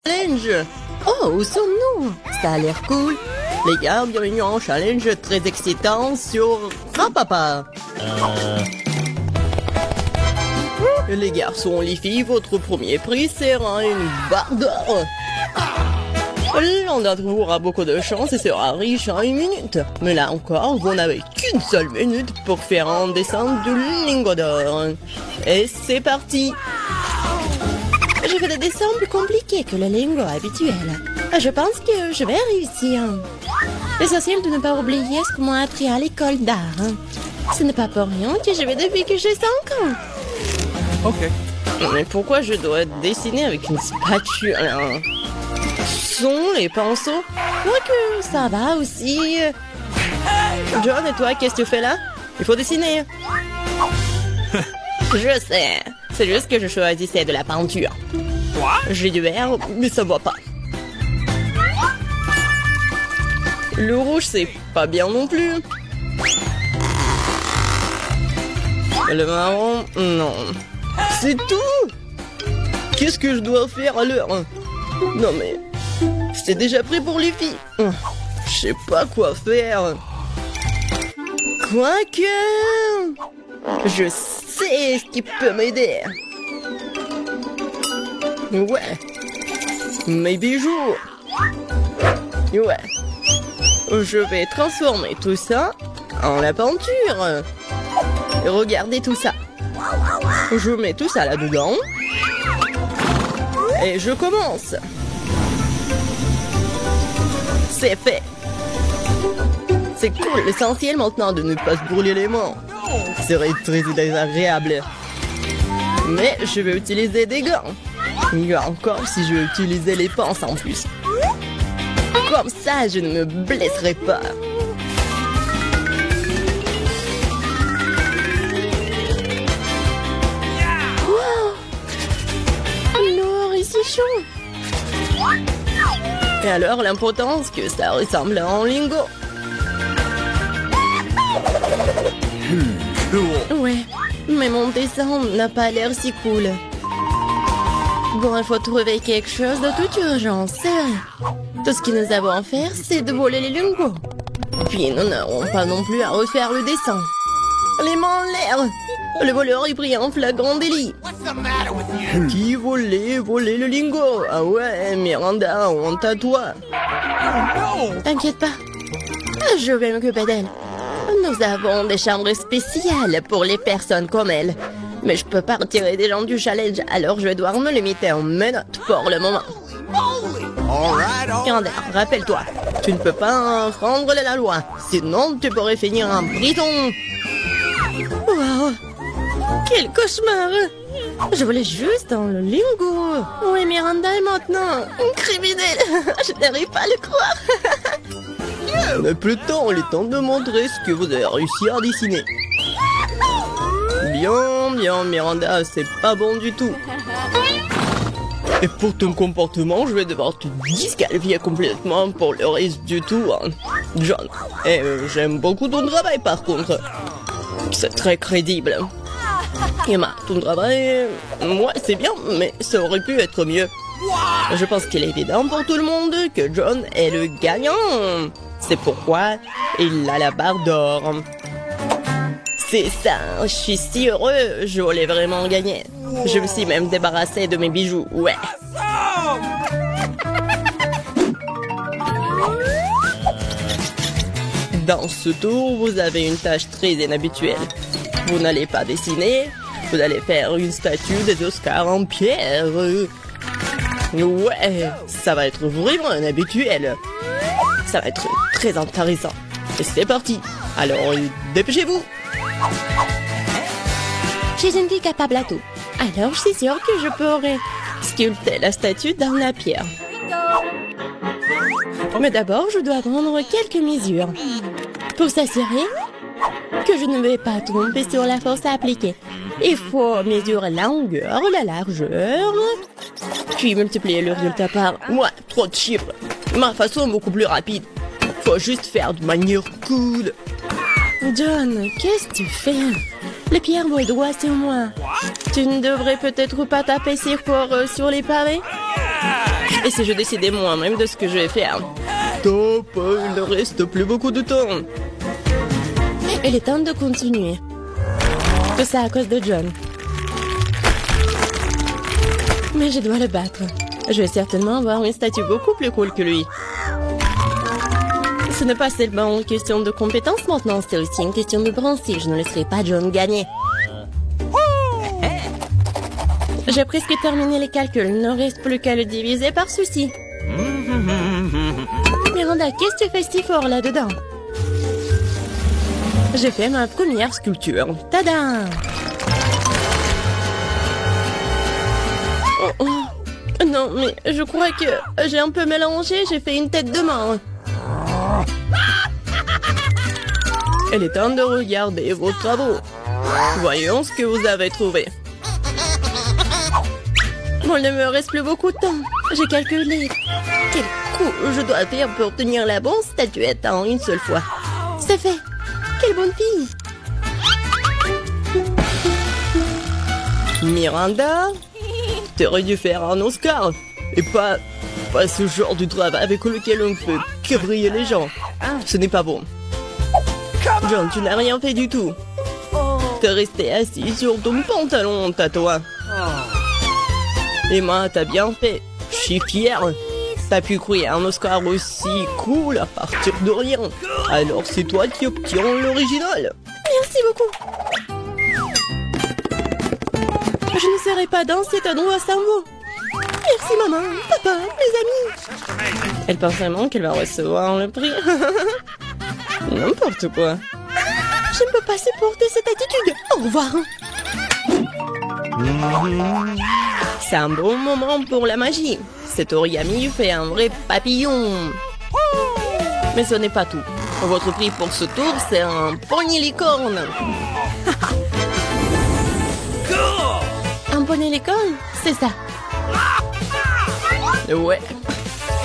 challenge. Oh, où sommes-nous? Ça a l'air cool. Les gars, bienvenue en challenge très excitant sur Rapapa. Les garçons, les filles, votre premier prix sera une barre d'or. L'un d'entre vous aura beaucoup de chance et sera riche en 1 minute. Mais là encore, vous n'avez qu'une seule minute pour faire un dessin de lingot d'or. Et c'est parti. Je fais des dessins plus compliqués que le lingot habituel. Je pense que je vais réussir. L'essentiel de ne pas oublier ce qu'on m'a appris à l'école d'art. Ce n'est pas pour rien que je vais depuis que j'ai 5 ans. Ok. Mais pourquoi je dois dessiner avec une spatule? Sont les pinceaux? Quoique ça va aussi. John, et toi, qu'est-ce que tu fais là? Il faut dessiner. Je sais. C'est juste que je choisissais de la peinture. J'ai du vert, mais ça va pas. Le rouge, c'est pas bien non plus. Le marron, non. C'est tout? Qu'est-ce que je dois faire alors? Non mais... c'est déjà prêt pour les filles. Je sais pas quoi faire. Quoique... je sais ce qui peut m'aider. Ouais. Mes bijoux. Ouais. Je vais transformer tout ça en la peinture. Regardez tout ça. Je mets tout ça là-dedans. Et je commence. C'est fait. C'est cool. L'essentiel maintenant de ne pas se brûler les mains. Ce serait très désagréable. Mais je vais utiliser des gants. Il y a encore si je vais utiliser les pinces en plus. Comme ça, je ne me blesserai pas. Wow! L'or est si chaud. Et alors, l'importance que ça ressemble à un lingot. Ouais, mais mon dessin n'a pas l'air si cool. Bon, il faut trouver quelque chose de toute urgence, c'est vrai. Tout ce que nous avons à faire, c'est de voler les lingots. Puis nous n'aurons pas non plus à refaire le dessin. Les mains en l'air. Le voleur est pris en flagrant délit. Qui volait le lingot? Ah ouais, Miranda, honte à toi. T'inquiète pas, je vais m'occuper d'elle. Nous avons des chambres spéciales pour les personnes comme elle. Mais je peux pas retirer des gens du challenge, alors je vais devoir me limiter en menottes pour le moment. Miranda, rappelle-toi, tu ne peux pas enfreindre la loi, sinon tu pourrais finir en prison. Wow, quel cauchemar! Je voulais juste un lingot. Oui, Miranda est maintenant un criminel. Je n'arrive pas à le croire. Mais plus tard, il est temps de montrer ce que vous avez réussi à dessiner. Bien, Miranda, c'est pas bon du tout. Et pour ton comportement, je vais devoir te disqualifier complètement pour le reste du tour, John. Et j'aime beaucoup ton travail par contre. C'est très crédible. Emma, ton travail, moi c'est bien, mais ça aurait pu être mieux. Je pense qu'il est évident pour tout le monde que John est le gagnant. C'est pourquoi il a la barre d'or. C'est ça, je suis si heureux, je voulais vraiment gagner. Je me suis même débarrassé de mes bijoux, ouais. Dans ce tour, vous avez une tâche très inhabituelle. Vous n'allez pas dessiner, vous allez faire une statue des Oscars en pierre. Ouais, ça va être vraiment inhabituel. Ça va être très intéressant. Et c'est parti. Alors, dépêchez-vous. Je suis une fille capable à tout. Alors, je suis sûre que je pourrai sculpter la statue dans la pierre. Mais d'abord, je dois prendre quelques mesures. Pour s'assurer que je ne vais pas tromper sur la force à appliquer. Il faut mesurer la longueur, la largeur, puis multiplier le résultat par... Ouais, trop de chiffres. Ma façon est beaucoup plus rapide. Faut juste faire de manière cool. John, qu'est-ce que tu fais? Le pierre mes doigts sur moi. Tu ne devrais peut-être pas taper si fort sur les pavés? Et si je décidais moi-même de ce que je vais faire? Top, il ne reste plus beaucoup de temps. Il est temps de continuer. Tout ça à cause de John. Mais je dois le battre. Je vais certainement avoir une statue beaucoup plus cool que lui. Ce n'est pas seulement une question de compétence maintenant, c'est aussi une question de principe. Je ne laisserai pas John gagner. J'ai presque terminé les calculs. Il ne reste plus qu'à le diviser par ceci. Miranda, qu'est-ce que tu fais si fort là-dedans? J'ai fait ma première sculpture. Tada! Oh, oh. Non, mais je crois que j'ai un peu mélangé. J'ai fait une tête de mort. Il est temps de regarder vos travaux. Voyons ce que vous avez trouvé. Bon, il ne me reste plus beaucoup de temps. J'ai calculé quel coup je dois faire pour obtenir la bonne statuette en une seule fois. C'est fait. Quelle bonne fille. Miranda, t'aurais dû faire un Oscar. Et pas ce genre de travail avec lequel on ne peut que briller les gens. Ce n'est pas bon. John, tu n'as rien fait du tout. T'es resté assis sur ton pantalon, toi. Emma, t'as bien fait. Je suis fière. T'as pu créer un Oscar aussi cool à partir de rien. Alors c'est toi qui obtiens l'original. Merci beaucoup. Je ne serai pas dans cet endroit sans vous. Merci maman, papa, les amis. Elle pense vraiment qu'elle va recevoir le prix. N'importe quoi. Je ne peux pas supporter cette attitude. Au revoir. C'est un bon moment pour la magie. Cet origami fait un vrai papillon. Mais ce n'est pas tout. Votre prix pour ce tour, c'est un poney licorne. Un poney licorne, c'est ça. Ouais.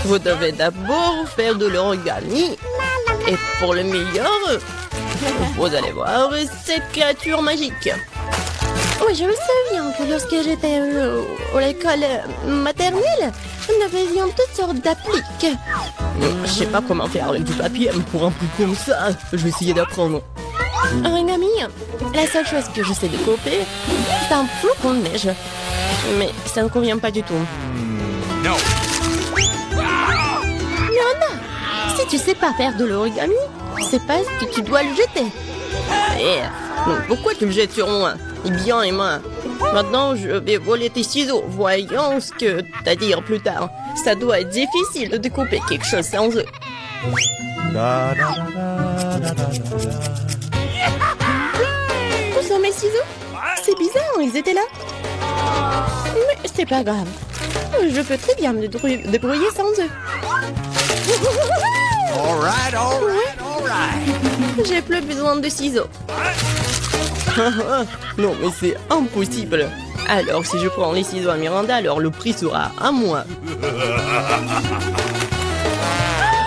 Vous devez d'abord faire de l'origami. Et pour le meilleur, vous allez voir cette créature magique. Oui, je me souviens que lorsque j'étais à l'école maternelle, nous faisions toutes sortes d'appliques. Je sais pas comment faire avec du papier pour un truc comme ça. Je vais essayer d'apprendre. Origami, la seule chose que je sais découper, c'est un flocon de neige. Mais ça ne convient pas du tout. Non. Yana, si tu sais pas faire de l'origami, c'est pas que tu dois le jeter. Eh, donc pourquoi tu le jettes sur moi? Eh bien, Emma, maintenant je vais voler tes ciseaux. Voyons ce que t'as à dire plus tard. Ça doit être difficile de découper quelque chose sans eux. Où sont mes ciseaux? C'est bizarre, ils étaient là. Mais c'est pas grave. Je peux très bien me débrouiller sans eux. J'ai plus besoin de ciseaux. Non, mais c'est impossible. Alors, si je prends les ciseaux à Miranda, alors le prix sera à moi.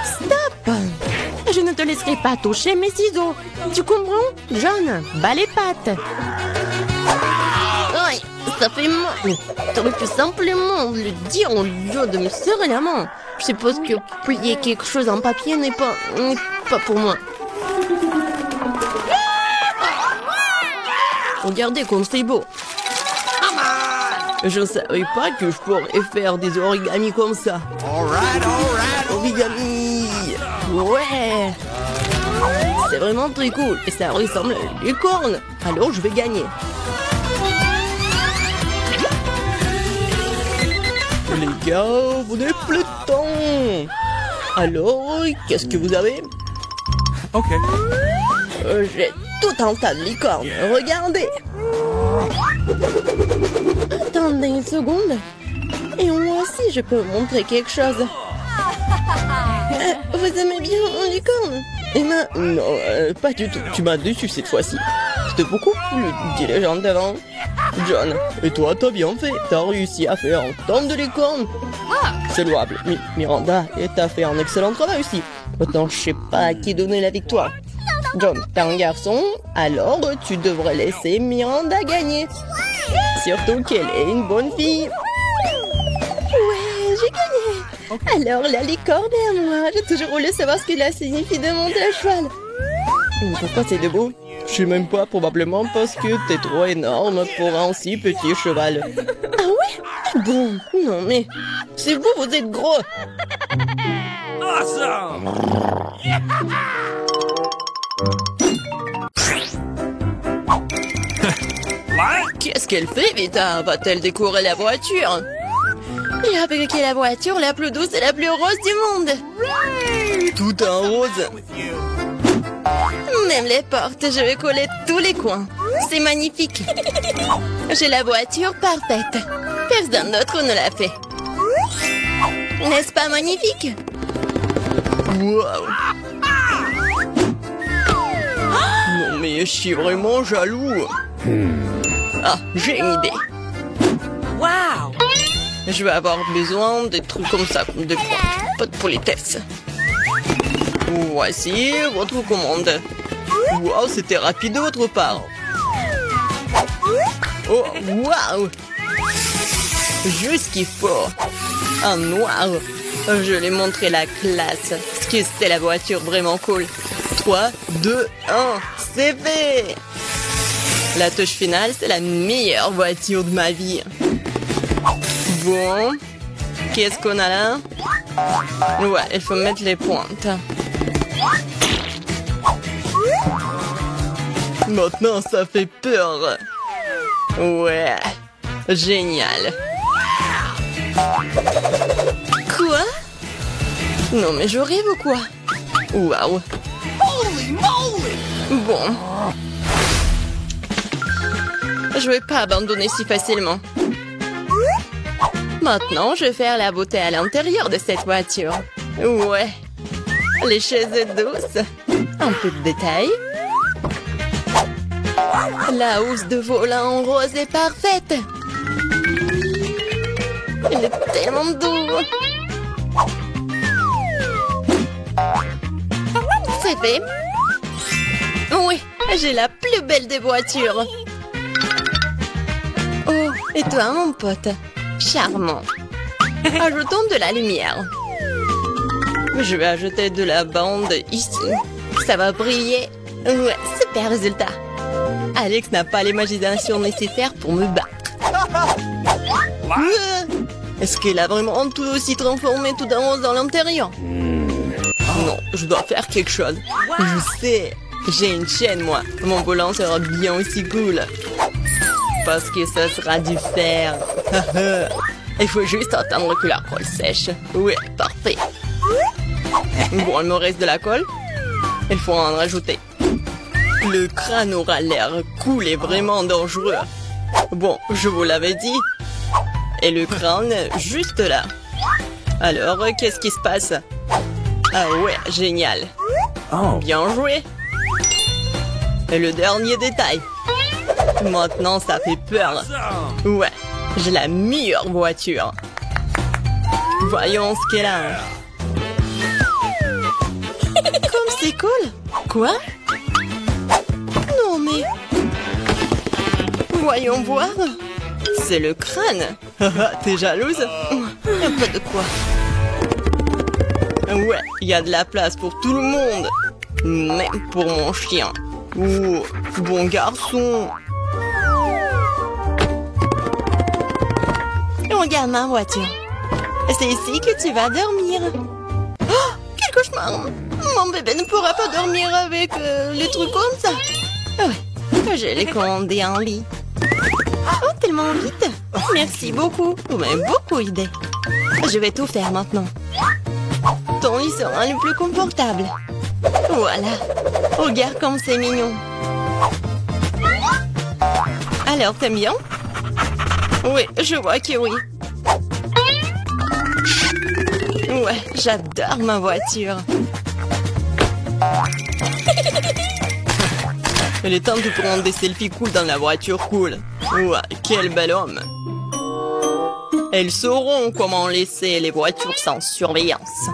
Stop! Je ne te laisserai pas toucher mes ciseaux. Tu comprends? John, bats les pattes. Aïe, ça fait mal. T'aurais pu simplement le dire au lieu de me serrer la main. Je suppose que plier quelque chose en papier n'est pas pour moi. Regardez comme c'est beau. Je ne savais pas que je pourrais faire des origamis comme ça. Origami. Ouais. C'est vraiment très cool. Et ça ressemble à une licorne. Alors je vais gagner. Les gars, vous n'avez plus de temps. Alors, qu'est-ce que vous avez? Ok. J'ai tout un tas de licornes. Regardez. Attendez une seconde. Et moi aussi, je peux vous montrer quelque chose. Vous aimez bien une licorne? Emma, non, pas du tout. Tu m'as déçu cette fois-ci. C'était beaucoup plus intelligent d'avant. John, et toi, t'as bien fait. T'as réussi à faire autant de licornes. C'est louable. Miranda, et t'as fait un excellent travail aussi. Maintenant, je sais pas à qui donner la victoire. John, t'es un garçon, alors tu devrais laisser Miranda gagner. Surtout qu'elle est une bonne fille. Ouais, j'ai gagné. Alors, la licorne est à moi. J'ai toujours voulu savoir ce que cela signifie de monter à cheval. Pourquoi c'est debout? Je sais même pas, probablement parce que t'es trop énorme pour un si petit cheval. Ah ouais? Bon, non mais... C'est vous êtes gros! Awesome! What? Qu'est-ce qu'elle fait, Vita? Va-t-elle décorer la voiture? J'ai fabriqué la voiture la plus douce et la plus rose du monde. Tout en rose. With you. Même les portes, je vais coller tous les coins. C'est magnifique. J'ai la voiture parfaite. Personne d'autre ne l'a fait. N'est-ce pas magnifique? Wow. Non mais je suis vraiment jaloux. Ah, j'ai une idée. Wow! Je vais avoir besoin de trucs comme ça, de points. Pas de politesse. Voici votre commande. Wow, c'était rapide de votre part. Oh, wow! Juste ce qu'il faut. En noir. Je vais montrer la classe. Parce que c'est la voiture vraiment cool. 3, 2, 1, c'est fait! La touche finale, c'est la meilleure voiture de ma vie. Bon, qu'est-ce qu'on a là? Ouais, il faut mettre les pointes. Maintenant, ça fait peur. Ouais, génial. Quoi? Non, mais je rêve ou quoi? Waouh. Bon. Je vais pas abandonner si facilement. Maintenant, je vais faire la beauté à l'intérieur de cette voiture. Ouais. Les chaises douces. Un peu de détail. La housse de volant en rose est parfaite. Elle est tellement douce. C'est fait. Oui, j'ai la plus belle des voitures. Oh, et toi, mon pote? Charmant. Ajoutons de la lumière. Je vais ajouter de la bande ici. Ça va briller. Ouais, super résultat. Alex n'a pas l'imagination nécessaire pour me battre. Est-ce qu'elle a vraiment tout aussi transformé tout en rose dans l'intérieur? Non, je dois faire quelque chose. Je sais. J'ai une chaîne, moi. Mon volant sera bien aussi cool. Parce que ça sera du fer. Il faut juste attendre que la colle sèche. Oui, parfait. Bon, il me reste de la colle. Il faut en rajouter. Le crâne aura l'air cool et vraiment dangereux. Bon, je vous l'avais dit. Et le crâne, juste là. Alors, qu'est-ce qui se passe? Ah ouais, génial. Bien joué. Et le dernier détail. Maintenant, ça fait peur. Ouais, j'ai la meilleure voiture. Voyons ce qu'elle a. Comme c'est cool. Quoi? Non mais... Voyons voir. C'est le crâne. T'es jalouse? Y'a pas de quoi. Ouais, il y a de la place pour tout le monde. Même pour mon chien. Oh, bon garçon. Regarde ma voiture. C'est ici que tu vas dormir. Oh, quel cauchemar. Mon bébé ne pourra pas dormir avec les trucs comme ça. Ouais, je l'ai commandé en lit. Oh, tellement vite. Merci beaucoup. Vous m'avez beaucoup aidé. Je vais tout faire maintenant. Ton lit sera le plus confortable. Voilà. Regarde comme c'est mignon. Alors, t'aimes bien? Oui, je vois que oui. Ouais, j'adore ma voiture. Il est temps de prendre des selfies cool dans la voiture cool. Ouais, quel bel homme. Elles sauront comment laisser les voitures sans surveillance.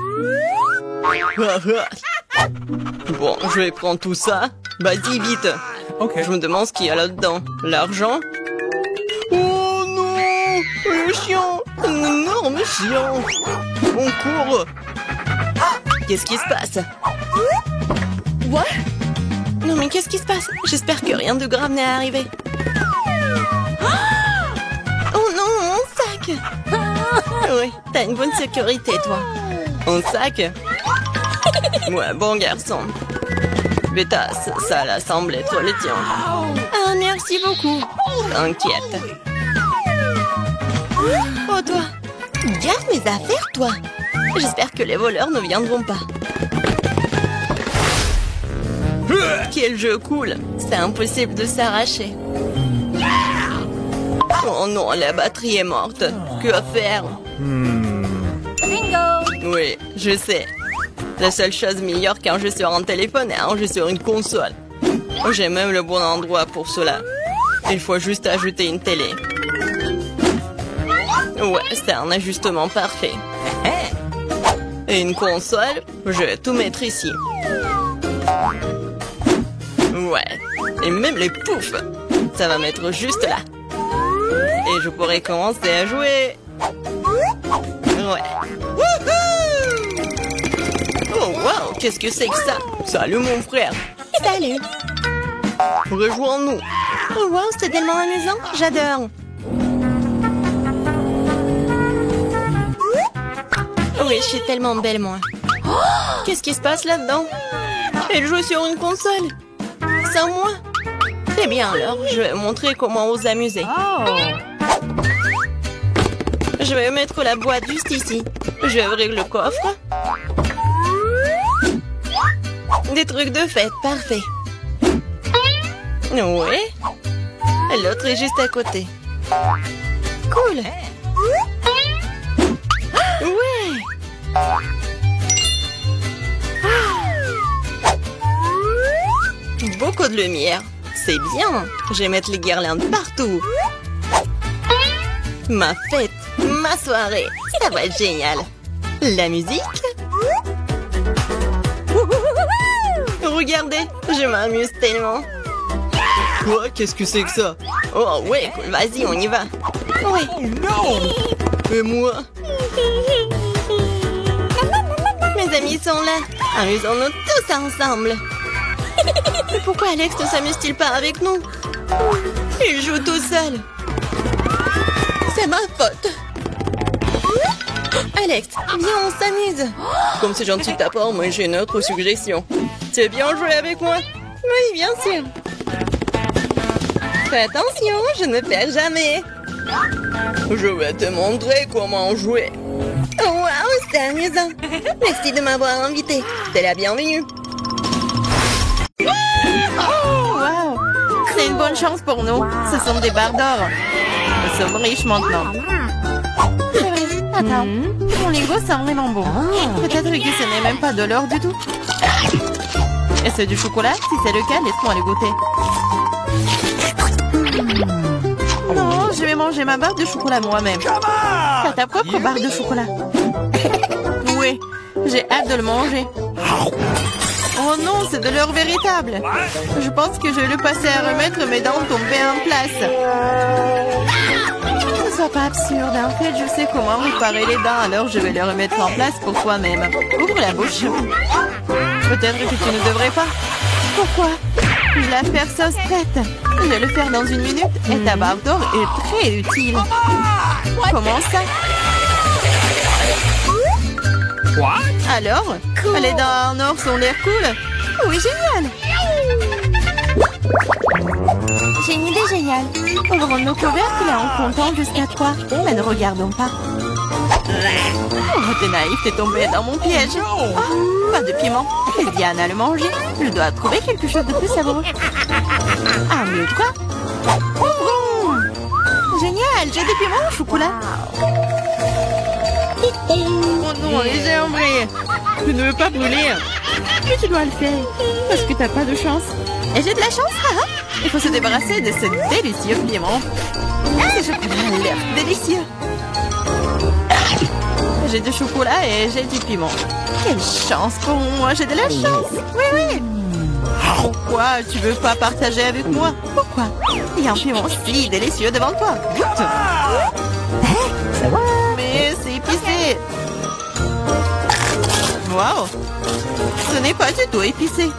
Bon, je vais prendre tout ça. Vas-y, vite. Ok. Je me demande ce qu'il y a là-dedans. L'argent? Oh non! Le chiant. Un énorme chiant. On court. Qu'est-ce qui se passe? What? Non mais qu'est-ce qui se passe? J'espère que rien de grave n'est arrivé. Oh non, mon sac! Oui, t'as une bonne sécurité, toi. Un sac? Ouais, bon garçon. Beta, ça là semble être le tien. Ah, merci beaucoup. T'inquiète. Oh, toi. Garde mes affaires, toi. J'espère que les voleurs ne viendront pas. Quel jeu cool. C'est impossible de s'arracher. Oh non, la batterie est morte. Que faire? Bingo! Oui, je sais. La seule chose meilleure qu'un jeu sur un téléphone est un jeu sur une console. J'ai même le bon endroit pour cela. Il faut juste ajouter une télé. Ouais, c'est un ajustement parfait. Et une console, je vais tout mettre ici. Ouais, et même les poufs. Ça va mettre juste là. Et je pourrais commencer à jouer. Ouais. Oh, wow, qu'est-ce que c'est que ça? Salut, mon frère. Salut. Rejoins-nous. Oh, wow, c'est tellement amusant. J'adore. Oui, je suis tellement belle, moi. Qu'est-ce qui se passe là-dedans? Elle joue sur une console. Sans moi? Eh bien alors, je vais montrer comment vous amuser. Je vais mettre la boîte juste ici. Je vais ouvrir le coffre. Des trucs de fête, parfait. Oui. L'autre est juste à côté. Cool. Ouais. Beaucoup de lumière. C'est bien. Je vais mettre les guirlandes partout. Ma fête, ma soirée, ça va être génial. La musique. Regardez, je m'amuse tellement. Quoi? Qu'est-ce que c'est que ça? Oh ouais, vas-y, on y va. Oui. Oh non! Et moi? Mes amis sont là. Amusons-nous tous ensemble. Mais pourquoi Alex ne s'amuse-t-il pas avec nous? Il joue tout seul. C'est ma faute. Alex, viens, on s'amuse. Comme c'est gentil de ta part, moi j'ai une autre suggestion. Tu veux bien jouer avec moi? Oui, bien sûr. Fais attention, je ne perds jamais. Je vais te montrer comment jouer. Oh, wow, c'est amusant. Merci de m'avoir invité. T'es la bienvenue. Oh, wow. C'est une bonne chance pour nous. Ce sont des barres d'or. Nous sommes riches maintenant. C'est vrai. Attends, mon Lego sent vraiment bon. Peut-être que ce n'est même pas de l'or du tout. Et c'est du chocolat? Si c'est le cas, laisse-moi le goûter. Non, je vais manger ma barre de chocolat moi-même. T'as ta propre barre de chocolat. Oui, j'ai hâte de le manger. Oh non, c'est de l'or véritable. Je pense que je vais le passer à remettre mes dents tombées en place. Ne sois pas absurde. En fait, je sais comment réparer les dents, alors je vais les remettre en place pour toi-même. Ouvre la bouche. Peut-être que tu ne devrais pas. Pourquoi? Je la faire sauce prête. Je vais le faire dans une minute et ta barre d'or est très utile. Comment ça? What? Alors, les dents en or sont l'air cool. Oui, génial. J'ai une idée géniale. Ouvrons nos couvercles en comptant jusqu'à 3. Mais ne regardons pas. Oh, t'es naïf, t'es tombé dans mon piège. Oh, pas de piment. Laisse Diana le manger. Je dois trouver quelque chose de plus savoureux. Ah, mieux quoi? Génial, j'ai des piments au chocolat. Oh non, les jambes. Je ne veux pas brûler. Mais tu dois le faire. Parce que t'as pas de chance. Et j'ai de la chance, haha. Il faut se débarrasser de ce délicieux piment. Ce chocolat a l'air délicieux. J'ai du chocolat et j'ai du piment. Quelle chance pour moi, j'ai de la chance. Oui, oui. Pourquoi tu veux pas partager avec moi? Pourquoi? Il y a un piment si délicieux devant toi. Goûte. Mais c'est épicé. Wow. Ce n'est pas du tout épicé.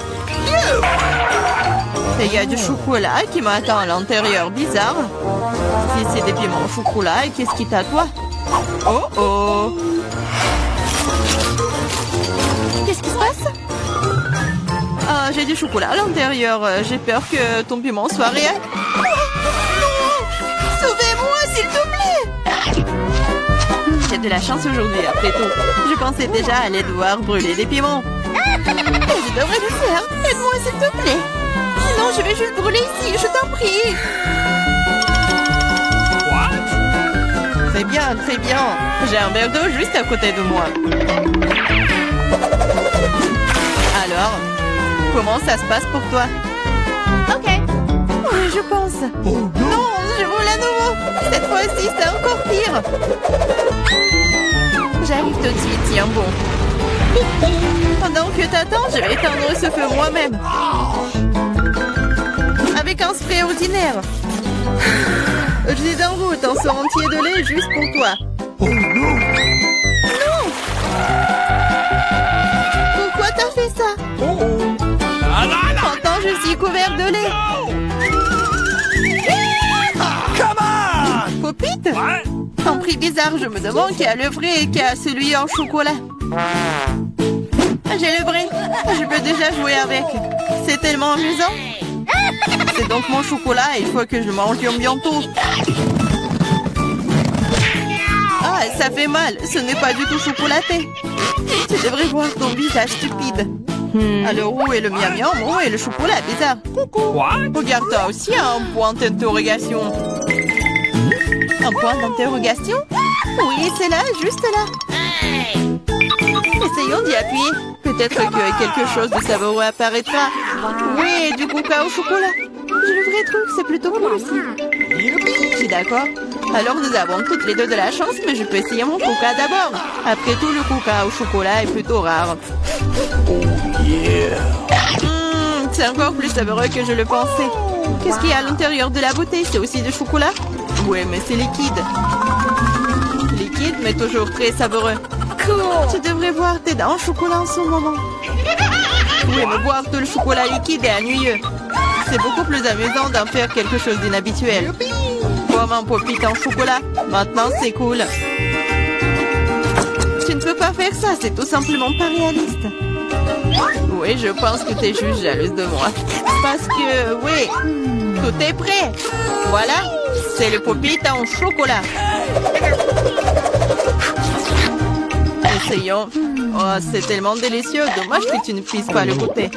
Et il y a du chocolat qui m'attend à l'intérieur. Bizarre. Si c'est des piments au chocolat, et qu'est-ce qui t'attend? Oh oh. Qu'est-ce qui se passe? Ah, j'ai du chocolat à l'intérieur. J'ai peur que ton piment soit réel. Oh, non! Sauvez-moi, s'il te plaît! J'ai de la chance aujourd'hui, après tout. Je pensais déjà aller devoir brûler des piments. Je devrais le faire. Aide-moi, s'il te plaît. Sinon, je vais juste brûler ici, je t'en prie. What? Très bien, très bien. J'ai un verre d'eau juste à côté de moi. Alors, comment ça se passe pour toi? Ok. Oui, je pense. Oh non! Non, je roule à nouveau. Cette fois-ci, c'est encore pire. J'arrive tout de suite, tiens bon. Pendant que t'attends, je vais éteindre ce feu moi-même. Avec un spray ordinaire. J'ai en route un seau entier de lait juste pour toi. Oh non! Non! Pourquoi t'as fait ça? Oh oh! Ah là là! Pourtant, je suis couvert de lait. Come on! Popite? Ouais? Un prix bizarre, je me demande qui a le vrai et qui a celui en chocolat. J'ai le vrai. Je peux déjà jouer avec. C'est tellement amusant. C'est donc mon chocolat et il faut que je mange bientôt. Ah, ça fait mal. Ce n'est pas du tout chocolaté. Tu devrais voir ton visage stupide. Alors où est le miam miam? Où est le chocolat bizarre? What? Regarde, toi aussi un point d'interrogation. Un point d'interrogation? Oui, c'est là, juste là. Essayons d'y appuyer. Peut-être que quelque chose de savoureux apparaîtra. Oui, du coca au chocolat. Je le vrai truc, c'est plutôt cool aussi. Je suis d'accord. Alors nous avons toutes les deux de la chance, mais je peux essayer mon coca d'abord. Après tout, le coca au chocolat est plutôt rare. Yeah! C'est encore plus savoureux que je le pensais. Qu'est-ce qu'il y a à l'intérieur de la bouteille? C'est aussi du chocolat? Ouais, mais c'est liquide. Liquide, mais toujours très savoureux. Tu devrais voir tes dents en chocolat en ce moment. Oui, mais boire tout le chocolat liquide est ennuyeux. C'est beaucoup plus amusant d'en faire quelque chose d'inhabituel. Comme un pop-it en chocolat. Maintenant, c'est cool. Tu ne peux pas faire ça, c'est tout simplement pas réaliste. Oui, je pense que tu es juste jalouse de moi. Parce que, oui, tout est prêt. Voilà, c'est le pop-it en chocolat. Essayons. Oh, c'est tellement délicieux. Dommage que tu ne puisses pas le goûter.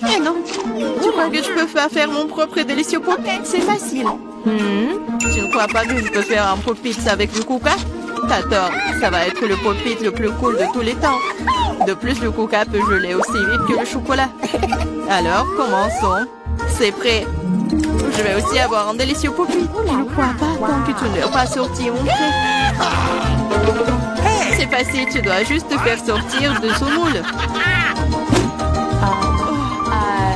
Eh non. Tu crois que je peux pas faire mon propre et délicieux pop-it? C'est facile. Tu ne crois pas que je peux faire un pop-it avec le coca? T'as tort. Ça va être le pop-it le plus cool de tous les temps. De plus, le coca peut geler aussi vite que le chocolat. Alors, commençons. C'est prêt. Je vais aussi avoir un délicieux pop-it. Je ne crois pas tant que tu n'as pas sorti mon prêt. C'est facile, tu dois juste te faire sortir de son moule.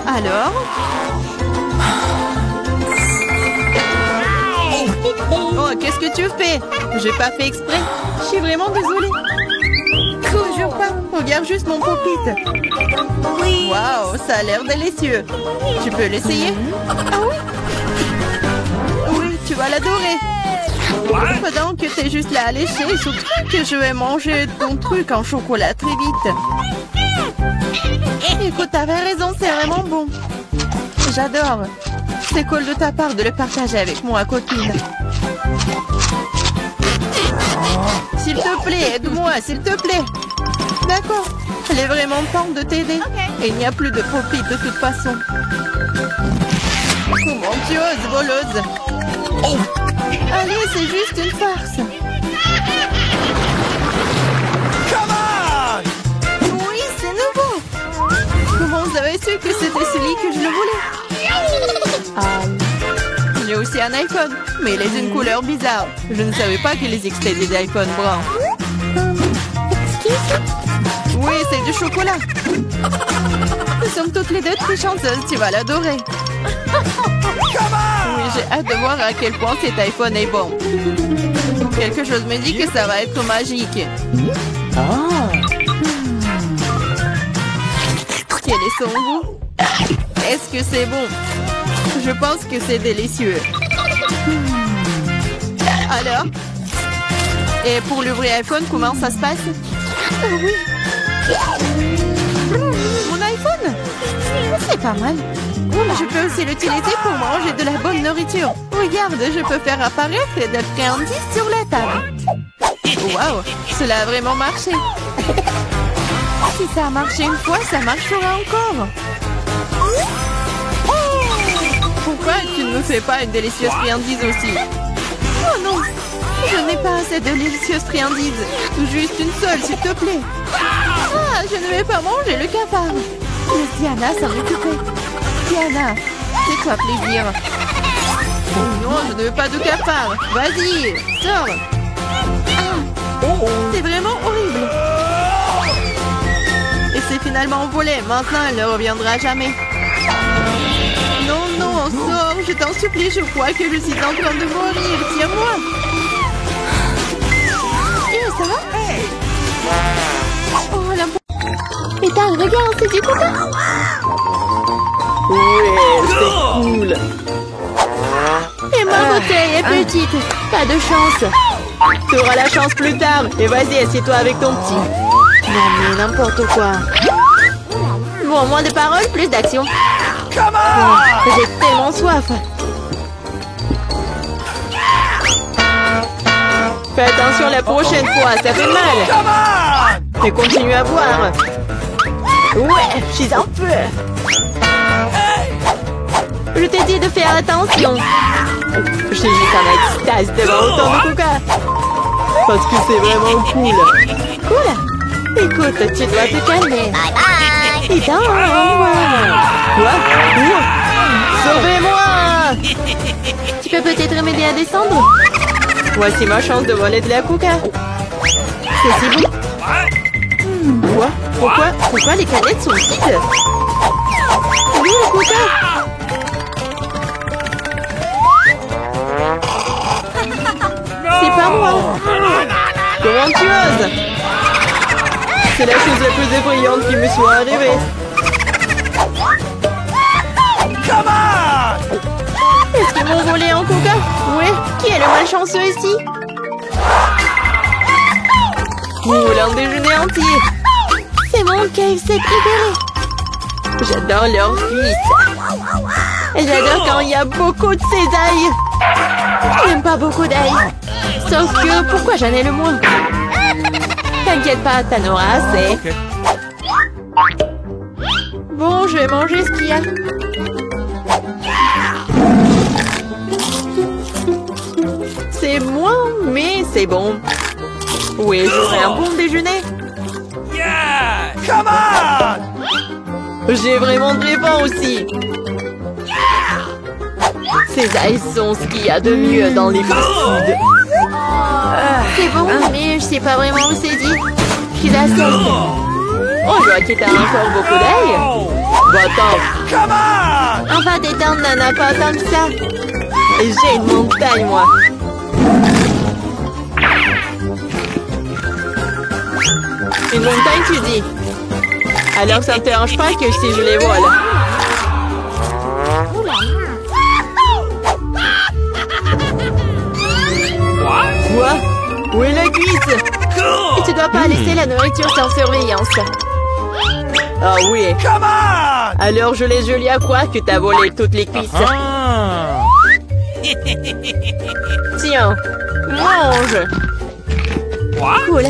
Alors? Oh, qu'est-ce que tu fais? J'ai pas fait exprès. Je suis vraiment désolée. Toujours pas. Regarde juste mon pop-it. Waouh, ça a l'air délicieux. Tu peux l'essayer? Ah oui? Oui, tu vas l'adorer. Pendant que t'es juste là à lécher, surtout que je vais manger ton truc en chocolat très vite. Écoute, t'avais raison, c'est vraiment bon. J'adore. C'est cool de ta part de le partager avec moi, copine. S'il te plaît, aide-moi, s'il te plaît. D'accord. Elle est vraiment temps de t'aider. Et il n'y a plus de pop-it de toute façon. Comment tu oses, voleuse? Allez, c'est juste une farce. Come on! Oui, c'est nouveau. Comment vous avez su que c'était celui que je le voulais? J'ai aussi un iPhone, mais il est d'une couleur bizarre. Je ne savais pas qu'il existait des iPhones bruns. Oui, c'est du chocolat. Nous sommes toutes les deux très chanceuses, tu vas l'adorer. Oui, j'ai hâte de voir à quel point cet iPhone est bon. Quelque chose me dit que ça va être magique. Quel est son goût? Est-ce que c'est bon? Je pense que c'est délicieux. Alors? Et pour l'ouvrir iPhone, comment ça se passe? Oh oui. Mon iPhone? C'est pas mal. Je peux aussi l'utiliser pour manger de la bonne nourriture. Regarde, je peux faire apparaître des friandises sur la table. Waouh, cela a vraiment marché. Si ça a marché une fois, ça marchera encore. Pourquoi tu ne me fais pas une délicieuse friandise aussi? Oh non, je n'ai pas assez de délicieuses friandises. Juste une seule, s'il te plaît. Ah, je ne vais pas manger le cafard. Laisse Diana s'en occuper. Diana, fais-toi plaisir. Non, je ne veux pas de cafard. Vas-y, sors. C'est vraiment horrible. Et c'est finalement volé. Maintenant, elle ne reviendra jamais. Non, non, sors. Je t'en supplie, je crois que je suis en train de mourir. Tiens-moi. Ça va? Oh, la... Ethan, regarde, c'est du coca. Ouais, c'est cool. Et ma bouteille est petite. Pas de chance. Tu auras la chance plus tard. Et vas-y, assieds-toi avec ton petit. Non, mais n'importe quoi. Bon, moins de paroles, plus d'action. J'ai tellement soif. Fais attention la prochaine fois, ça fait mal. Et continue à boire. Ouais, je suis un peu. Je t'ai dit de faire attention. Je suis juste en extase devant autant de coca. Parce que c'est vraiment cool. Cool. Écoute, tu dois te calmer. Ethan, au revoir. Quoi? Sauvez-moi! Tu peux peut-être m'aider à descendre? Voici ma chance de voler de la coca. C'est si bon. Quoi? Pourquoi les canettes sont vides? Où est le coca? C'est pas moi. Comment tu oses? C'est la chose la plus effrayante qui me soit arrivée. Est-ce qu'ils m'ont volé un coca? Oui. Qui est le malchanceux ici? Un déjeuner entier. C'est mon KFC préféré. J'adore leurs cuisses. Et j'adore quand il y a beaucoup de cisailles. Je n'aime pas beaucoup d'ail. Sauf que, pourquoi j'en ai le moins? T'inquiète pas, t'en auras assez. Bon, je vais manger ce qu'il y a. C'est moins, mais c'est bon. Oui, j'aurai un bon déjeuner. Yeah! Come on! J'ai vraiment très faim aussi. Ces ailes sont ce qu'il y a de mieux dans les fast-foods. C'est bon, mais je sais pas vraiment où c'est dit. Je suis la seule. On voit que t'as encore beaucoup d'ail. Va-t'en. Come on! On va détendre, Nana, pas tant que ça. J'ai une montagne, moi. Une montagne, tu dis? Alors ça ne te dérange pas que si je les vole? Quoi? Où est la cuisse? Et tu dois pas laisser la nourriture sans surveillance. Ah oui. Come on! Alors je laisse Julia croire que t'as volé toutes les cuisses. Tiens, mange. Cool.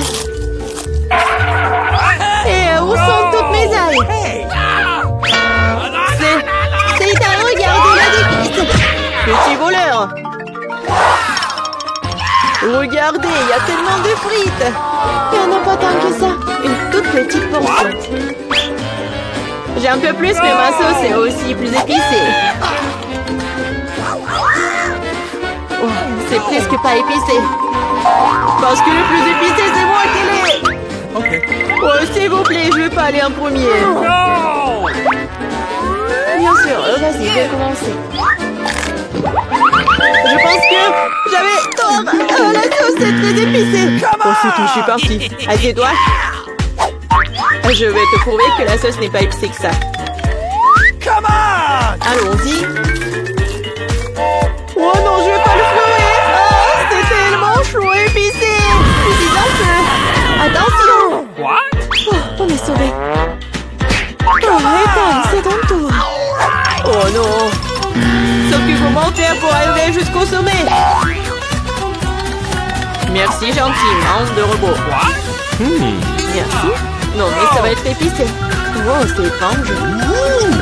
Et où sont toutes mes ailes? C'est Ethan, regarde, il a des cuisses. Petit voleur. Regardez, il y a tellement de frites. Il n'y en a pas tant que ça. Une toute petite portion. J'ai un peu plus, mais ma sauce est aussi plus épicée. Oh, c'est presque pas épicé. Parce que le plus épicé, c'est moi qui l'ai. Ok. Oh, s'il vous plaît, je veux pas aller en premier. No! Bien sûr, vas-y, je vais commencer. Je pense que j'avais tort. La sauce est très épicée. Bon, c'est tout, je suis partie. Assieds-toi. Je vais te prouver que la sauce n'est pas épicée que ça. Come on! Allons-y. Oh non, je vais pas le fleurer. Oh, c'est tellement chaud et épicé. C'est un peu. Attention. What? Oh, on est sauvés. Oh, Ethan, c'est ton tour. Oh non. Sauf que comment faire pour arriver jusqu'au sommet? Merci, gentil, membre de robot. Merci. Non, mais ça va être épicé. Oh, c'est étrange.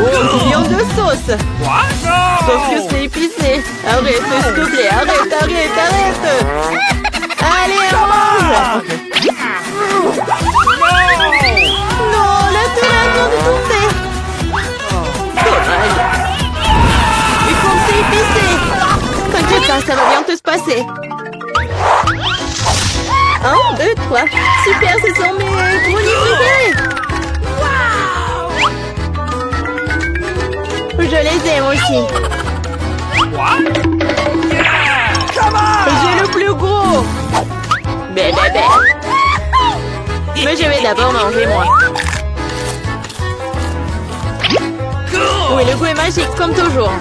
Oh, combien de sauce. Sauf que c'est épicé. Arrête, s'il te plaît. Arrête. Allez, mange. Non, la tourelle vient de tomber. Dommage. Mais comme c'est épicé. T'inquiète pas, ça va bientôt se passer. 1, 2, 3. Super, ce sont mes brownies préférés. Je les aime aussi. J'ai le plus gros. Bébé. Mais je vais d'abord manger moi. Oui, le goût est magique, comme toujours.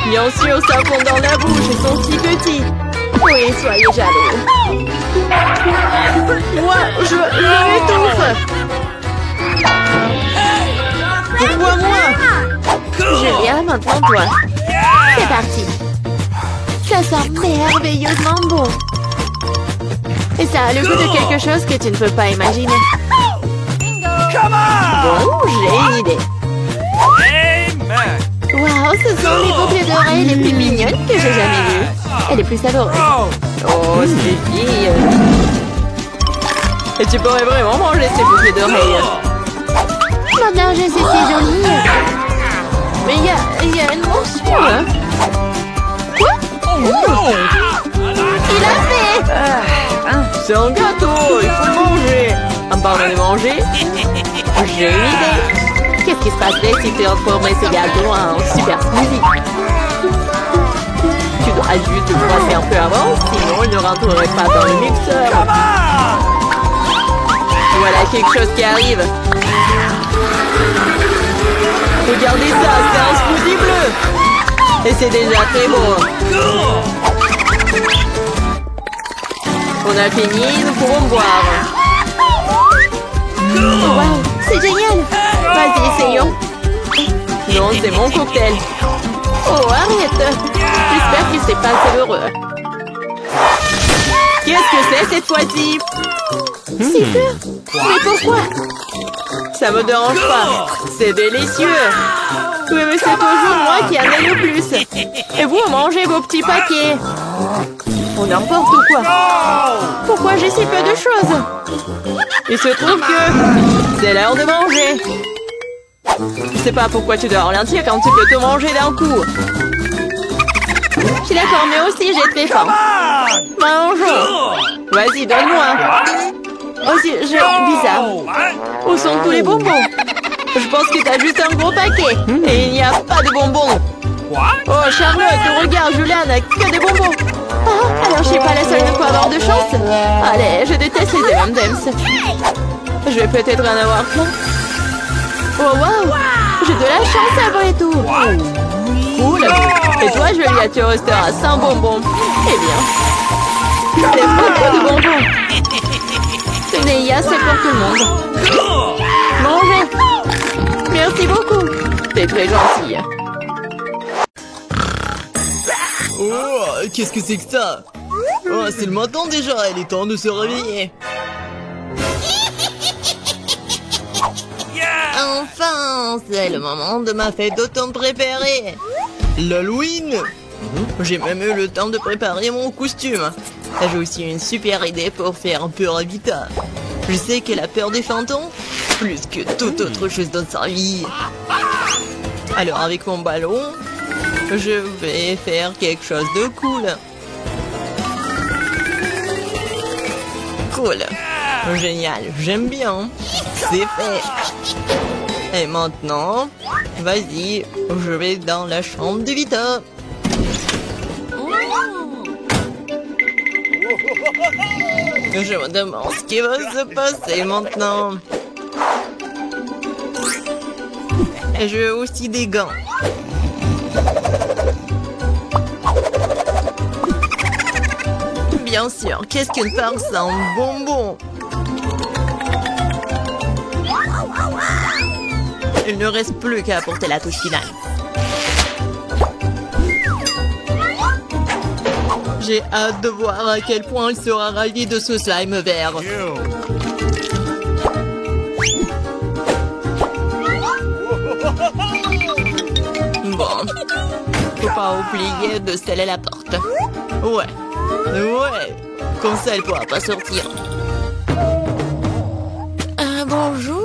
Bien sûr, ça fond dans la bouche et sont si petits. Oui, soyez jaloux. Moi, je m'étouffe. Pourquoi moi? Julia, maintenant toi. C'est parti. Ça sent merveilleusement bon. Et ça a le goût de quelque chose que tu ne peux pas imaginer. Bon, j'ai une idée. Waouh, ce sont les boucles d'oreilles les plus mignonnes que j'ai jamais vues. Et les plus savoureuses. Oh, ces filles. Et tu pourrais vraiment manger ces boucles d'oreilles. Maintenant, je sais, c'est joli. Mais il y a une morsure. Quoi? Oh, il a fait. C'est un gâteau, il faut le manger. En parlant de manger, j'ai une idée. Qu'est-ce qui se passerait si tu transformais ce gâteau en super smoothie? Tu dois juste le brasser un peu avant, sinon il ne rentrerait pas dans le mixeur. Voilà quelque chose qui arrive. Regardez ça, c'est un smoothie bleu. Et c'est déjà très beau. On a fini, nous pourrons boire. Oh, wow, c'est génial. Vas-y, essayons. Non, c'est mon cocktail. Oh, arrête. J'espère que c'est pas savoureux. Qu'est-ce que c'est cette fois-ci? Super. Mais pourquoi? Ça me dérange pas. C'est délicieux. Oui, mais c'est toujours moi qui en ai le plus. Et vous mangez vos petits paquets. On n'importe ou quoi? Pourquoi j'ai si peu de choses? Il se trouve que c'est l'heure de manger. Je sais pas pourquoi tu dois ralentir quand tu peux tout manger d'un coup. Je suis d'accord, mais aussi j'ai très faim. Mangeons. Vas-y, donne-moi. Oh, c'est bizarre. Où sont tous les bonbons? Je pense que t'as juste un gros paquet. Et il n'y a pas de bonbons. Oh, Charlotte, regarde, Juliane, que des bonbons. Oh, alors je suis pas la seule de quoi avoir de chance. Allez, je déteste les M&M's. Je vais peut-être en avoir plein. Oh, waouh. J'ai de la chance après tout. Cool. Et toi, Julia, tu resteras sans bonbons. Eh bien, c'est beaucoup de bonbons. Mais il y a assez pour tout le monde. Mangez. Merci beaucoup. T'es très gentille. Oh, qu'est-ce que c'est que ça? Oh, c'est le matin déjà, il est temps de se réveiller. Enfin, c'est le moment de ma fête d'automne préférée. L'Halloween. J'ai même eu le temps de préparer mon costume. J'ai aussi une super idée pour faire un peu Ravita. Je sais qu'elle a peur des fantômes, plus que toute autre chose dans sa vie. Alors avec mon ballon, je vais faire quelque chose de cool. Cool. Génial, j'aime bien. C'est fait. Et maintenant, vas-y, je vais dans la chambre de Vita. Je me demande ce qui va se passer maintenant. Et je veux aussi des gants. Bien sûr, qu'est-ce qu'une farce en bonbon? Il ne reste plus qu'à apporter la touche finale. J'ai hâte de voir à quel point il sera ravi de ce slime vert. Bon, faut pas oublier de sceller la porte. Ouais, comme ça elle pourra pas sortir. Bonjour.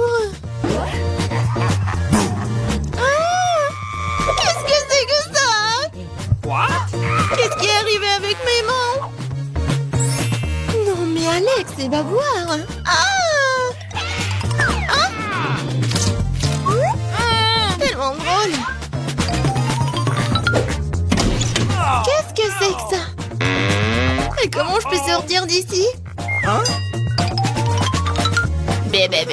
Qu'est-ce que c'est que ça? Qu'est-ce qui est arrivé avec mes mains? Non mais Alex, il va voir. Tellement drôle. Qu'est-ce que c'est que ça? Et comment je peux sortir d'ici? Bébé.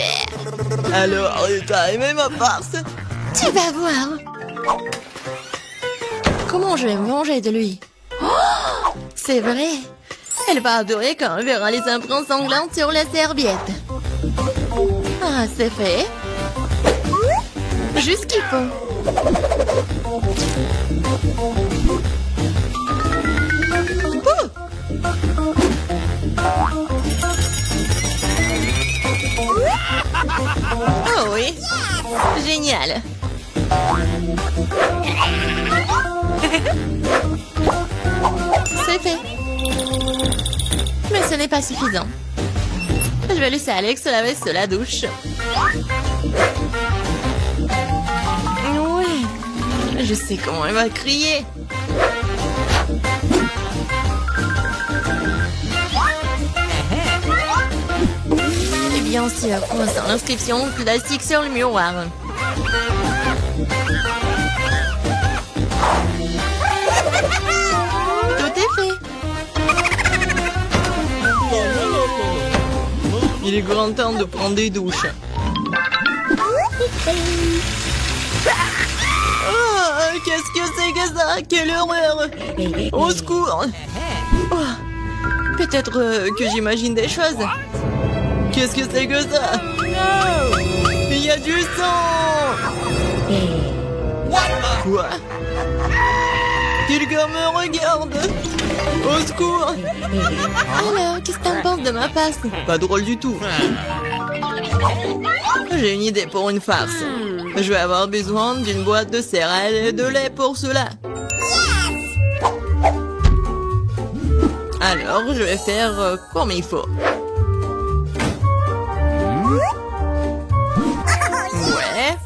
Alors, t'as aimé ma farce? Tu vas voir. Comment je vais me venger de lui? C'est vrai. Elle va adorer quand elle verra les empreintes sanglantes sur la serviette. Ah, c'est fait. Juste ce qu'il faut. Oh oui, génial. C'est fait. Mais ce n'est pas suffisant. Je vais laisser Alex se laver sous la douche. Ouais, je sais comment elle va crier. Et bien sûr, croisant l'inscription classique sur le miroir. Tout est fait. Il est grand temps de prendre des douches. Oh, qu'est-ce que c'est que ça? Quelle horreur! Au secours! Oh, peut-être que j'imagine des choses. Qu'est-ce que c'est que ça? Il y a du sang! Quoi? Quelqu'un me regarde! Au secours! Alors, qu'est-ce que t'en penses de ma face? Pas drôle du tout. J'ai une idée pour une farce. Je vais avoir besoin d'une boîte de céréales et de lait pour cela. Alors, je vais faire comme il faut. Ouais.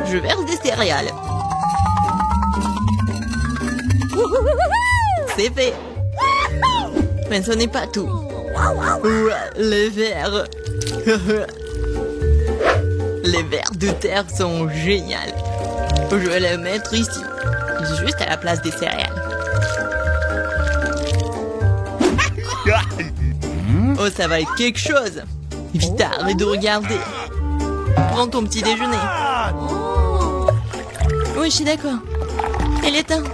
Je verse des céréales. C'est fait. Mais ce n'est pas tout. Ouais, les vers. Les vers de terre sont géniales. Je vais les mettre ici, juste à la place des céréales. Oh, ça va être quelque chose. Vite, arrête de regarder. Prends ton petit déjeuner. Oui, je suis d'accord. Il est temps.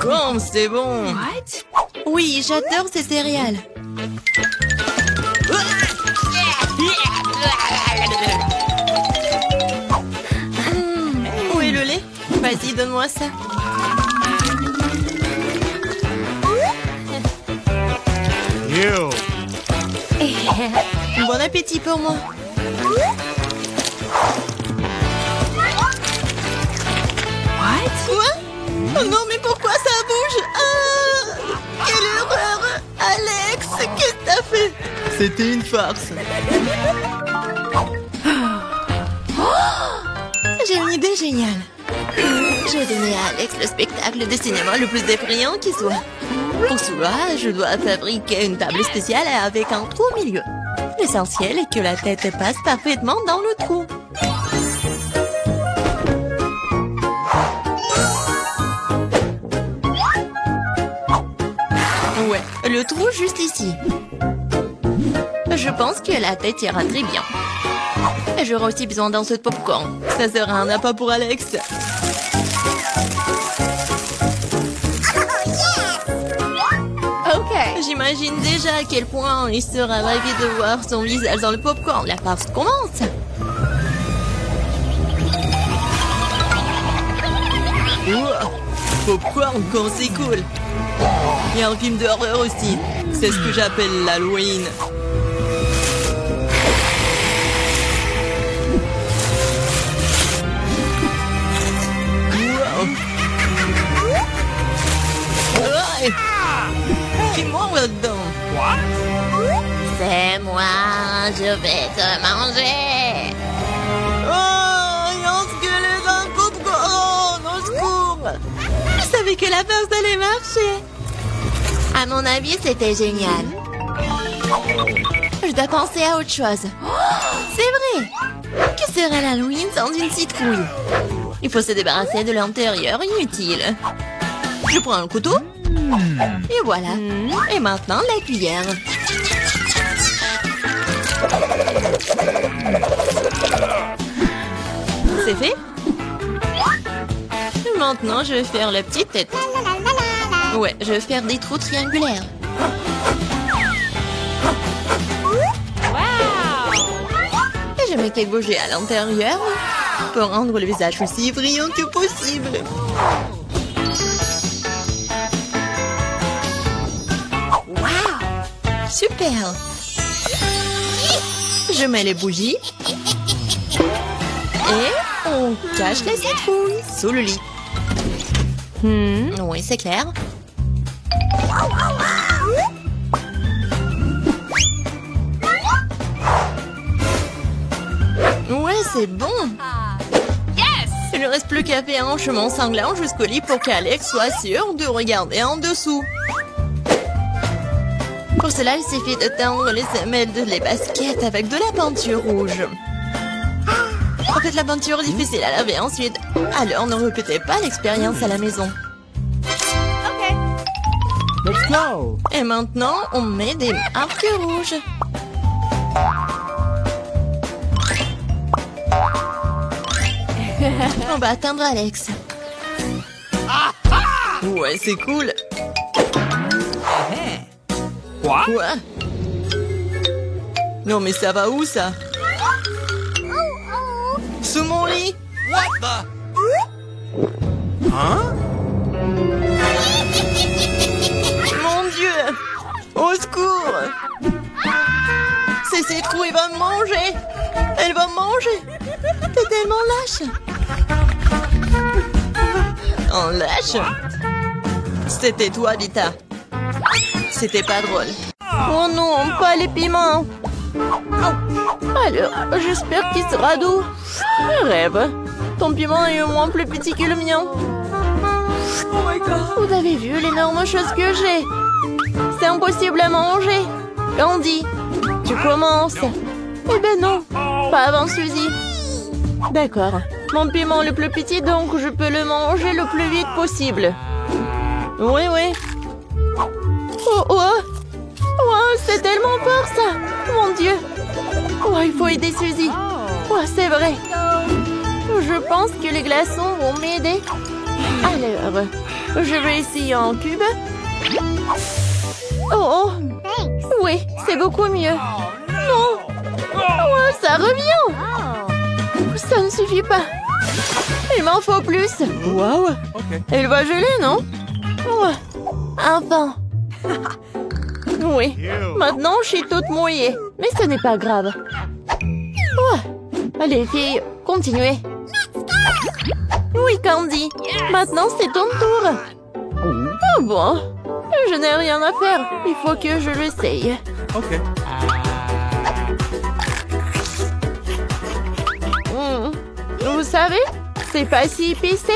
Comme c'est bon. Oui, j'adore ces céréales. Où est le lait? Vas-y, donne-moi ça. Bon appétit pour moi. Quoi? Oh non, mais pourquoi ça bouge? Quelle horreur! Alex, qu'est-ce que t'as fait? C'était une farce. J'ai une idée géniale. Je vais donner à Alex le spectacle de cinéma le plus effrayant qui soit. Pour cela, je dois fabriquer une table spéciale avec un trou au milieu. L'essentiel est que la tête passe parfaitement dans le trou. Ouais, le trou juste ici. Je pense que la tête ira très bien. J'aurai aussi besoin d'un seau de popcorn. Ça sera un appât pour Alex. J'imagine déjà à quel point il sera ravi de voir son visage dans le popcorn. La farce commence. Wow. Popcorn quand c'est cool. Il y a un film d'horreur aussi. C'est ce que j'appelle l'Halloween. Wow. Ouais. Qui mord là-dedans? C'est moi, je vais te manger. Oh, il y a un squelette dans le popcorn, au secours. Je savais que la farce allait marcher. À mon avis, c'était génial. Je dois penser à autre chose. Oh, c'est vrai. Que serait l'Halloween sans une citrouille? Il faut se débarrasser de l'intérieur inutile. Je prends un couteau. Et voilà. Et maintenant, la cuillère. C'est fait. Maintenant, je vais faire la petite tête. Ouais, je vais faire des trous triangulaires. Et je mets quelques bougies à l'intérieur pour rendre le visage aussi brillant que possible. Super! Je mets les bougies. Et on cache la citrouille sous le lit. Oui, c'est clair. Ouais, c'est bon. Il ne reste plus qu'à faire un chemin sanglant jusqu'au lit pour qu'Alex soit sûr de regarder en dessous. Pour cela, il suffit de teindre les semelles des baskets avec de la peinture rouge. En fait, la peinture est difficile à laver ensuite. Alors, ne répétez pas l'expérience à la maison. Let's go. Et maintenant, on met des marques rouges. On va atteindre Alex. Ouais, c'est cool. Quoi? Non, mais ça va où, ça? Sous mon lit? What the? Hein? Mon Dieu! Au secours! C'est cette trou, elle va me manger! Elle va me manger! T'es tellement lâche! En lâche? C'était toi, Vita. C'était pas drôle. Oh non, pas les piments. Alors, j'espère qu'il sera doux. Je rêve. Ton piment est au moins plus petit que le mien. Vous avez vu l'énorme chose que j'ai? C'est impossible à manger. Candy, tu commences. Eh ben non, pas avant Suzy. D'accord. Mon piment le plus petit, donc je peux le manger le plus vite possible. Oui, oui. Oh, oh. Oh, c'est tellement fort, ça. Mon Dieu. Oh, il faut aider Suzy. Oh, c'est vrai. Je pense que les glaçons vont m'aider. Alors, je vais essayer en cube. Oh, oh. Oui, c'est beaucoup mieux. Non. Oh, ça revient. Ça ne suffit pas. Il m'en faut plus. Waouh. Elle va geler, non? Ouais. Enfin. Oui. Maintenant, je suis toute mouillée. Mais ce n'est pas grave. Ouais. Les filles, continuez. Oui, Candy. Maintenant, c'est ton tour. Oh bon. Je n'ai rien à faire. Il faut que je l'essaye. Ok. Vous savez, c'est pas si épicé.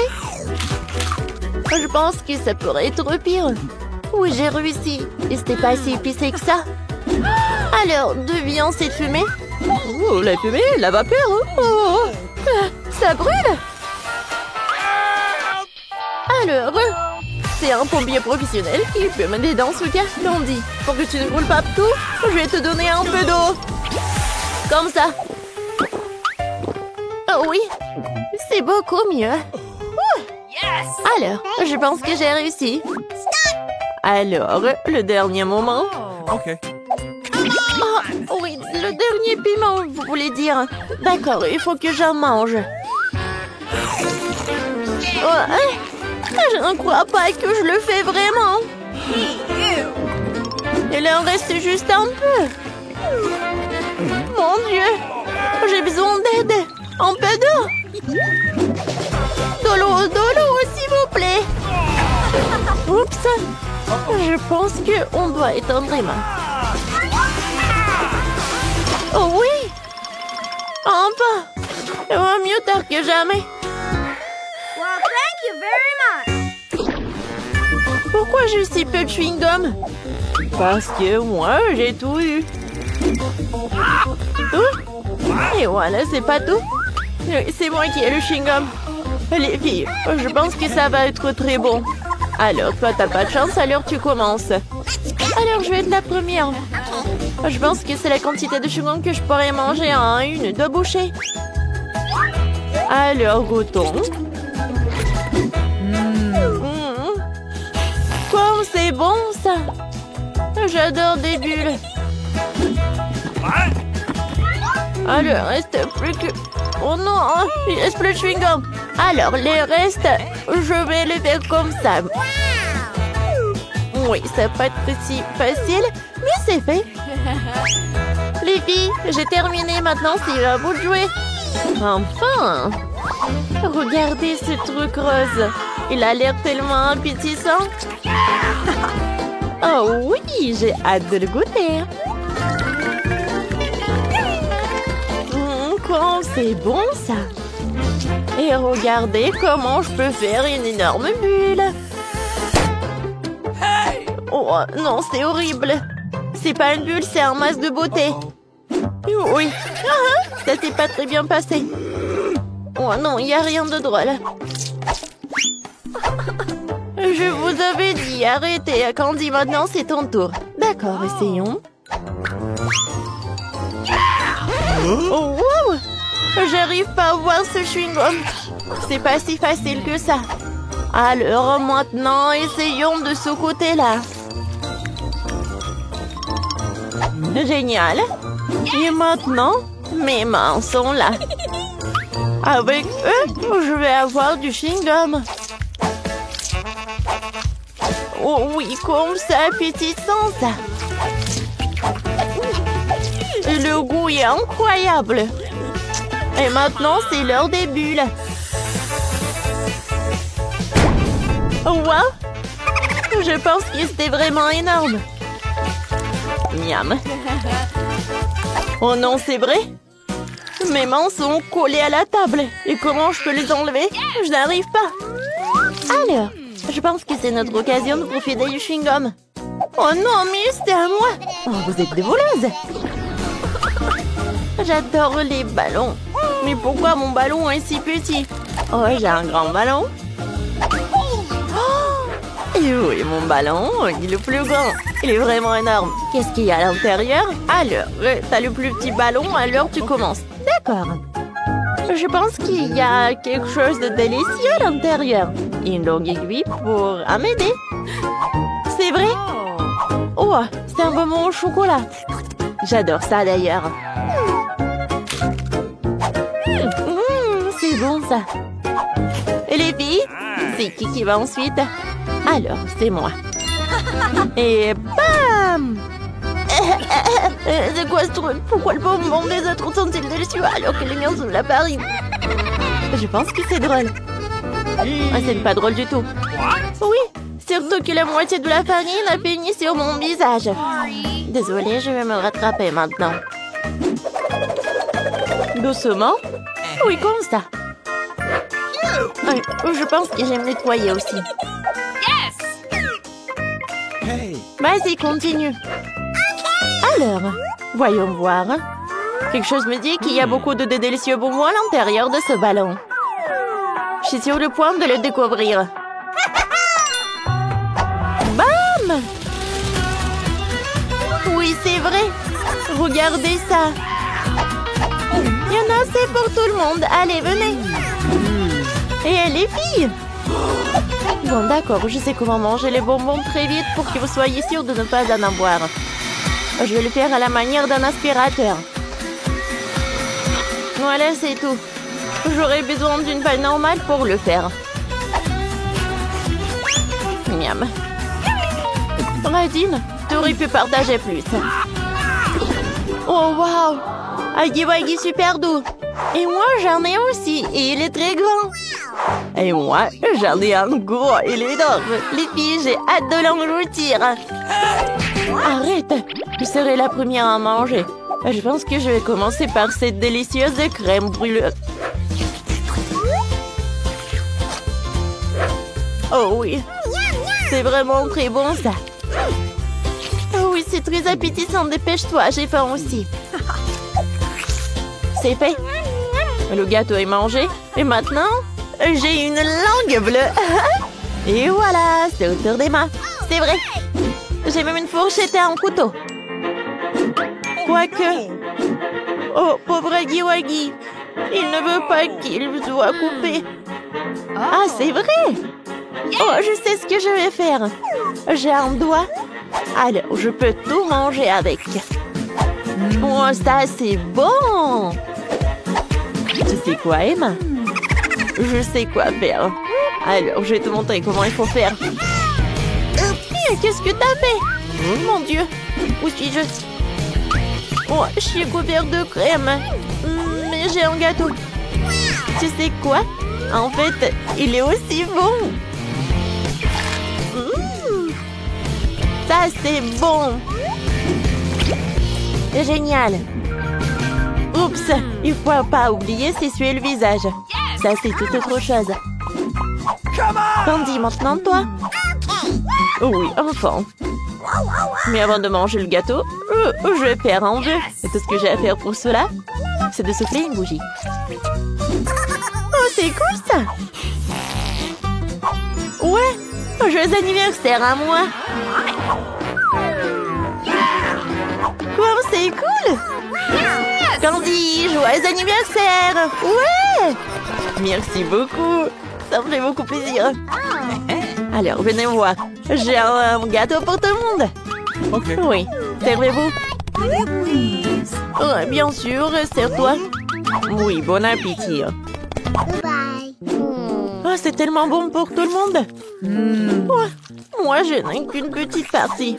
Je pense que ça pourrait être pire. Oui, j'ai réussi. Et c'était pas si épicé que ça. Alors, deviens cette fumée. Oh, la fumée, la vapeur. Oh. Ça brûle. Alors, c'est un pompier professionnel qui peut m'aider dans ce cas. Blondie, pour que tu ne brûles pas tout, je vais te donner un peu d'eau. Comme ça. Oh oui, c'est beaucoup mieux. Alors, je pense que j'ai réussi. Alors, le dernier moment. Okay. Oh, oui, le dernier piment, vous voulez dire. D'accord, il faut que j'en mange. Oh, hein? Je ne crois pas que je le fais vraiment. Il en reste juste un peu. Mon Dieu, j'ai besoin d'aide. Un peu d'eau. De l'eau, s'il vous plaît. Oups. Je pense qu'on doit étendre les mains. Oh oui. Enfin. Il va mieux tard que jamais. Pourquoi j'ai si peu de chewing-gum? Parce que moi, j'ai tout eu. Et voilà, c'est pas tout. C'est moi qui ai le chewing-gum. Les filles, je pense que ça va être très bon. Alors, toi, t'as pas de chance, alors tu commences. Alors, je vais être la première. Je pense que c'est la quantité de chewing-gum que je pourrais manger en 1-2 bouchées. Alors, goûtons. Comme c'est bon, ça. J'adore des bulles. Alors, reste plus que... Oh non, il reste plus de chewing-gum. Alors, les restes, je vais les faire comme ça. Oui, ça va pas être si facile, mais c'est fait. Les filles, j'ai terminé. Maintenant, c'est à vous de jouer. Enfin! Regardez ce truc rose. Il a l'air tellement appétissant. Oh oui, j'ai hâte de le goûter. Comme c'est bon, ça. Et regardez comment je peux faire une énorme bulle. Oh non, c'est horrible. C'est pas une bulle, c'est un masque de beauté. Oui. Ça s'est pas très bien passé. Oh non, il n'y a rien de drôle. Je vous avais dit, arrêtez, Candy, maintenant c'est ton tour. D'accord, essayons. Oh, wow! J'arrive pas à voir ce chewing-gum. C'est pas si facile que ça. Alors maintenant, essayons de ce côté-là. Génial. Et maintenant, mes mains sont là. Avec eux, je vais avoir du chewing-gum. Oh oui, comme c'est appétissant, ça. Et le goût est incroyable. Et maintenant, c'est l'heure des bulles. Wow! Je pense que c'était vraiment énorme. Miam. Oh non, c'est vrai? Mes mains sont collées à la table. Et comment je peux les enlever? Je n'arrive pas. Alors, je pense que c'est notre occasion de profiter du chewing-gum. Oh non, mais c'était à moi. Oh, vous êtes des voleuses. J'adore les ballons. Mais pourquoi mon ballon est si petit? Oh, j'ai un grand ballon. Oh, et oui, mon ballon, il est plus grand. Il est vraiment énorme. Qu'est-ce qu'il y a à l'intérieur? Alors, t'as le plus petit ballon, alors tu commences. D'accord. Je pense qu'il y a quelque chose de délicieux à l'intérieur. Une longue aiguille pour m'aider. C'est vrai? Oh, c'est un bonbon au chocolat. J'adore ça d'ailleurs. C'est bon ça. Et les filles, c'est qui va ensuite? Alors, c'est moi. Et bam! C'est quoi ce truc? Pourquoi le bonbon des autres sont-ils délicieux alors que les miens sont de la farine? Je pense que c'est drôle. Ah, c'est pas drôle du tout. Oui, surtout que la moitié de la farine a fini sur mon visage. Désolée, je vais me rattraper maintenant. Doucement. Oui, comme ça. Je pense que j'aime nettoyer aussi. Vas-y, continue. Alors, voyons voir. Quelque chose me dit qu'il y a beaucoup de délicieux bonbons à l'intérieur de ce ballon. Je suis sur le point de le découvrir. Bam! Oui, c'est vrai. Regardez ça. Il y en a assez pour tout le monde. Allez, venez. Et les filles. Bon, d'accord, je sais comment manger les bonbons très vite pour que vous soyez sûrs de ne pas en avoir. Je vais le faire à la manière d'un aspirateur. Voilà, c'est tout. J'aurais besoin d'une paille normale pour le faire. Miam. Radine, tu aurais pu partager plus. Oh, wow! Huggy Wuggy super doux. Et moi, j'en ai aussi. Et il est très grand. Et moi, j'en ai un gros. Il est énorme. Les filles, j'ai hâte de l'engloutir. Arrête. Je serai la première à manger. Je pense que je vais commencer par cette délicieuse crème brûlée. Oh oui. C'est vraiment très bon, ça. Oh oui, c'est très appétissant. Dépêche-toi, j'ai faim aussi. C'est fait. Le gâteau est mangé. Et maintenant, j'ai une langue bleue. Et voilà, c'est autour des mains. C'est vrai. J'ai même une fourchette et un couteau. Quoique... Oh, pauvre Huggy Wuggy. Il ne veut pas qu'il soit coupé. Ah, c'est vrai. Oh, je sais ce que je vais faire. J'ai un doigt. Alors, je peux tout manger avec. Oh, ça, c'est bon. Tu sais quoi, Emma? Je sais quoi faire. Alors, je vais te montrer comment il faut faire. Qu'est-ce que t'as fait? Oh, mon Dieu. Où suis-je? Oh, je suis couvert de crème. Mais j'ai un gâteau. Tu sais quoi? En fait, il est aussi bon. Ça, c'est bon. Génial. Oups, il faut pas oublier s'essuyer le visage. Ça, c'est toute autre chose. Candy, maintenant toi? Oui, enfin. Mais avant de manger le gâteau, je vais faire un vœu. Et tout ce que j'ai à faire pour cela, c'est de souffler une bougie. Oh, c'est cool ça! Ouais, joyeux anniversaire à moi! Quoi, c'est cool! Candy, joyeux anniversaire! Ouais! Merci beaucoup! Ça me fait beaucoup plaisir. Alors, venez voir. J'ai un gâteau pour tout le monde. Ok. Oui, servez-vous. Bien sûr, sers-toi. Oui, bon appétit. Oh, c'est tellement bon pour tout le monde. Moi, je n'ai qu'une petite partie.